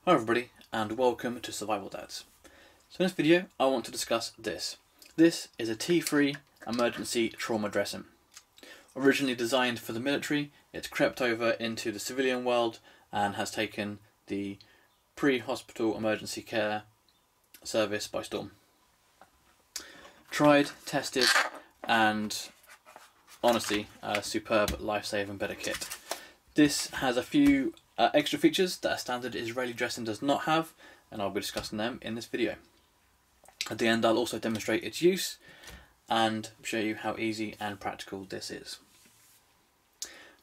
Hi everybody and welcome to Survival Dads. So in this video I want to discuss this. This is a tea-free emergency trauma dressing. Originally designed for the military, it's crept over into the civilian world and has taken the pre-hospital emergency care service by storm. Tried, tested and honestly a superb life-saving bit of kit. This has a few extra features that a standard Israeli dressing does not have, and I'll be discussing them in this video. At the end I'll also demonstrate its use and show you how easy and practical this is.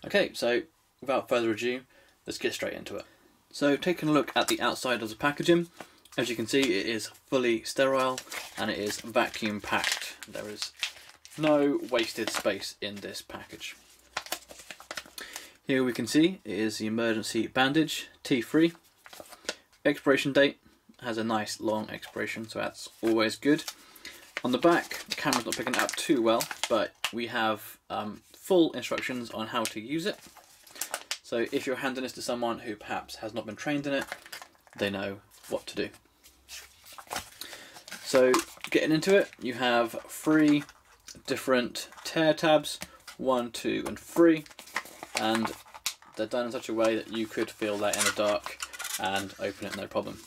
Okay, so without further ado, let's get straight into it. So taking a look at the outside of the packaging, as you can see it is fully sterile and it is vacuum packed. There is no wasted space in this package. Here we can see it is the emergency bandage, tea-free. Expiration date has a nice long expiration, so that's always good. On the back, the camera's not picking it up too well, but we have full instructions on how to use it. So if you're handing this to someone who perhaps has not been trained in it, they know what to do. So getting into it, you have 3 different tear tabs, 1, 2 and 3. And they're done in such a way that you could feel that in the dark and open it no problem.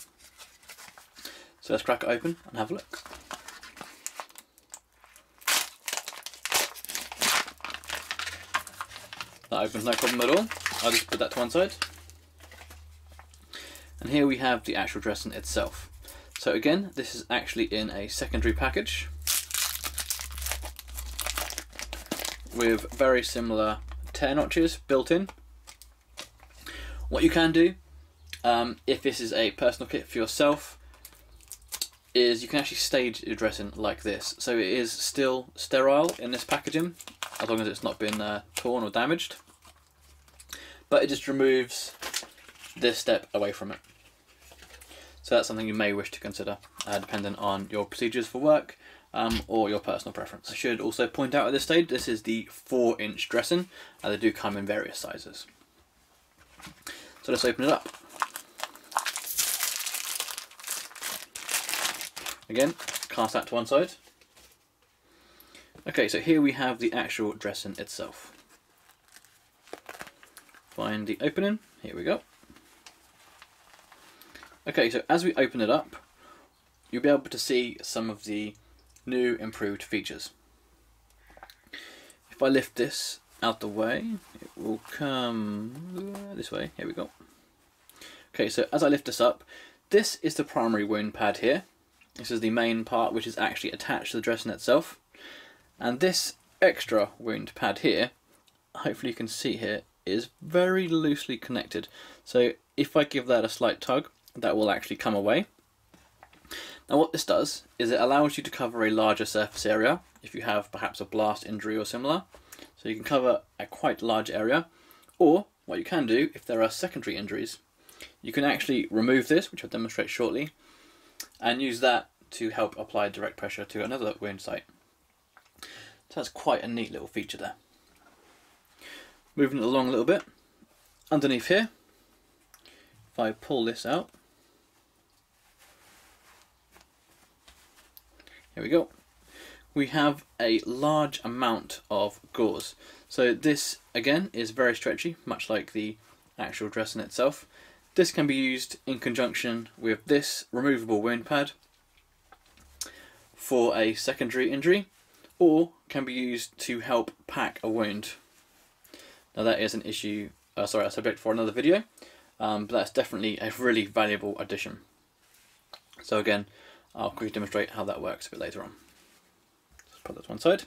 So let's crack it open and have a look. That opens no problem at all. I'll just put that to one side. And here we have the actual dressing itself. So again, this is actually in a secondary package with very similar tear notches built in. What you can do, if this is a personal kit for yourself, is you can actually stage your dressing like this. So it is still sterile in this packaging, as long as it's not been torn or damaged. But it just removes this step away from it. So that's something you may wish to consider, depending on your procedures for work. Or your personal preference. I should also point out at this stage, this is the 4-inch dressing, and they do come in various sizes. So let's open it up. Again, cast that to one side. Okay, so here we have the actual dressing itself. Find the opening, here we go. Okay, so as we open it up, you'll be able to see some of the new improved features. If I lift this out the way, it will come this way. Here we go. Okay, so as I lift this up, this is the primary wound pad here. This is the main part which is actually attached to the dressing itself. And this extra wound pad here, hopefully you can see here, is very loosely connected. So if I give that a slight tug, that will actually come away. Now what this does is it allows you to cover a larger surface area if you have perhaps a blast injury or similar. So you can cover a quite large area, or what you can do if there are secondary injuries, you can actually remove this, which I'll demonstrate shortly, and use that to help apply direct pressure to another wound site. So that's quite a neat little feature there. Moving it along a little bit, underneath here, if I pull this out, here we go. We have a large amount of gauze. So this again is very stretchy, much like the actual dressing itself. This can be used in conjunction with this removable wound pad for a secondary injury, or can be used to help pack a wound. Now that is an issue, a subject for another video, but that's definitely a really valuable addition. So again, I'll quickly demonstrate how that works a bit later on. Let's put that to one side.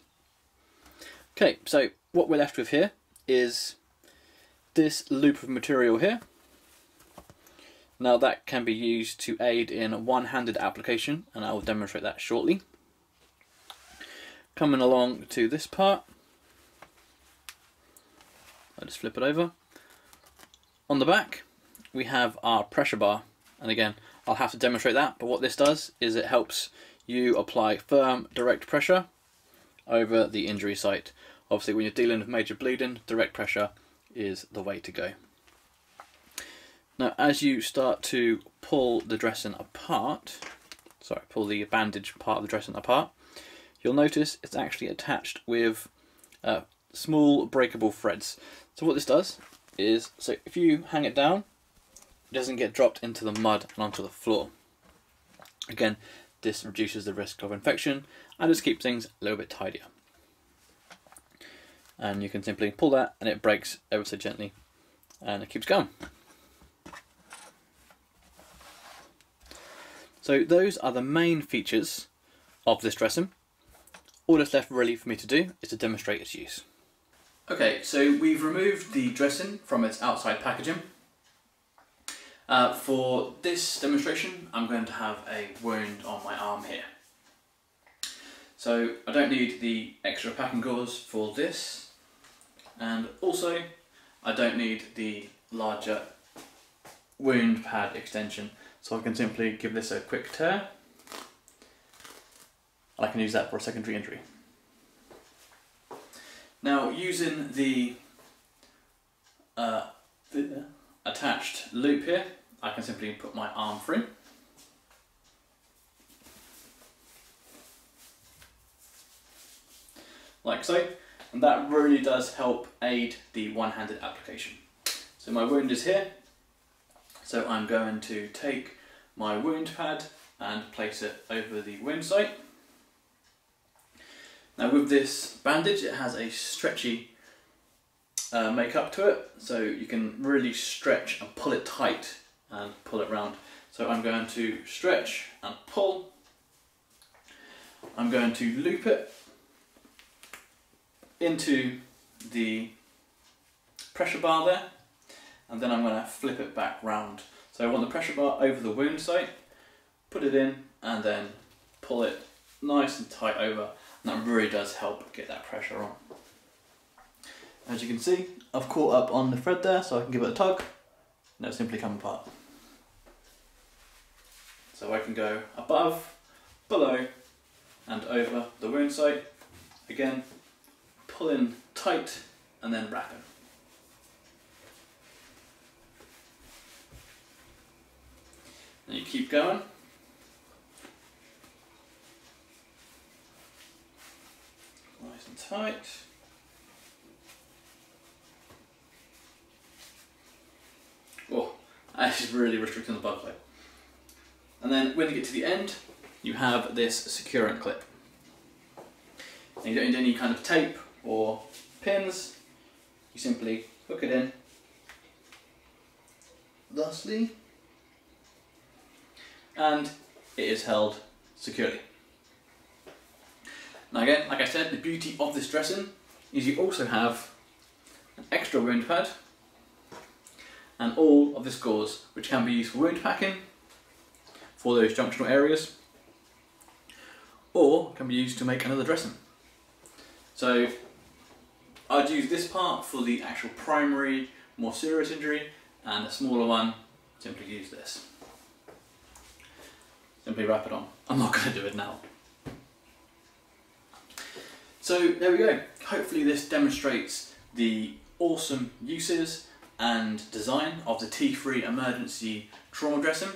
Okay, so what we're left with here is this loop of material here. Now that can be used to aid in one-handed application, and I will demonstrate that shortly. Coming along to this part, I'll just flip it over. On the back, we have our pressure bar, and again, I'll have to demonstrate that, but what this does is it helps you apply firm, direct pressure over the injury site. Obviously, when you're dealing with major bleeding, direct pressure is the way to go. Now as you start to pull the dressing apart, pull the bandage part of the dressing apart, you'll notice it's actually attached with small breakable threads. So what this does is, so if you hang it down, it doesn't get dropped into the mud and onto the floor. Again, this reduces the risk of infection and just keeps things a little bit tidier. And you can simply pull that and it breaks ever so gently and it keeps going. So those are the main features of this dressing. All that's left really for me to do is to demonstrate its use. Okay, so we've removed the dressing from its outside packaging. For this demonstration, I'm going to have a wound on my arm here. So I don't need the extra packing gauze for this, and also I don't need the larger wound pad extension, so I can simply give this a quick tear. I can use that for a secondary injury. Now, using the attached loop here, I can simply put my arm through. Like so, and that really does help aid the one-handed application. So my wound is here, so I'm going to take my wound pad and place it over the wound site. Now with this bandage, it has a stretchy makeup to it, so you can really stretch and pull it tight and pull it round. So I'm going to stretch and pull. I'm going to loop it into the pressure bar there, and then I'm going to flip it back round. So I want the pressure bar over the wound site, put it in, and then pull it nice and tight over, and that really does help get that pressure on. As you can see, I've caught up on the thread there, so I can give it a tug, and it'll simply come apart. So I can go above, below, and over the wound site. Again, pull in tight, and then wrap it. And you keep going. Nice and tight. Oh, that is really restricting the blood flow. And then when you get to the end, you have this securant clip. And you don't need any kind of tape or pins. You simply hook it in thusly, and it is held securely. Now again, like I said, the beauty of this dressing is you also have an extra wound pad and all of this gauze, which can be used for wound packing for those junctional areas, or can be used to make another dressing. So I'd use this part for the actual primary, more serious injury, and the smaller one, simply use this. Simply wrap it on. I'm not going to do it now. So there we go. Hopefully this demonstrates the awesome uses and design of the T3 emergency trauma dressing.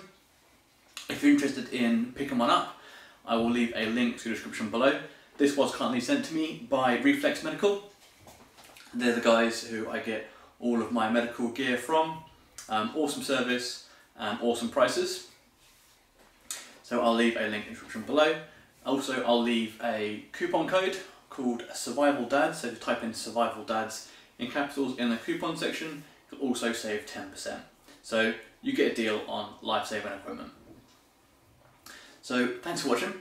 If you're interested in picking one up, I will leave a link to the description below. This was kindly sent to me by Reflex Medical. They're the guys who I get all of my medical gear from. Awesome service and awesome prices. So I'll leave a link in the description below. Also, I'll leave a coupon code called Survival Dads. So if you type in Survival Dads in capitals in the coupon section, you'll also save 10%. So you get a deal on life-saving equipment. So thanks for watching.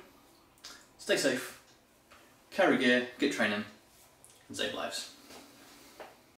Stay safe, carry gear, get training, and save lives.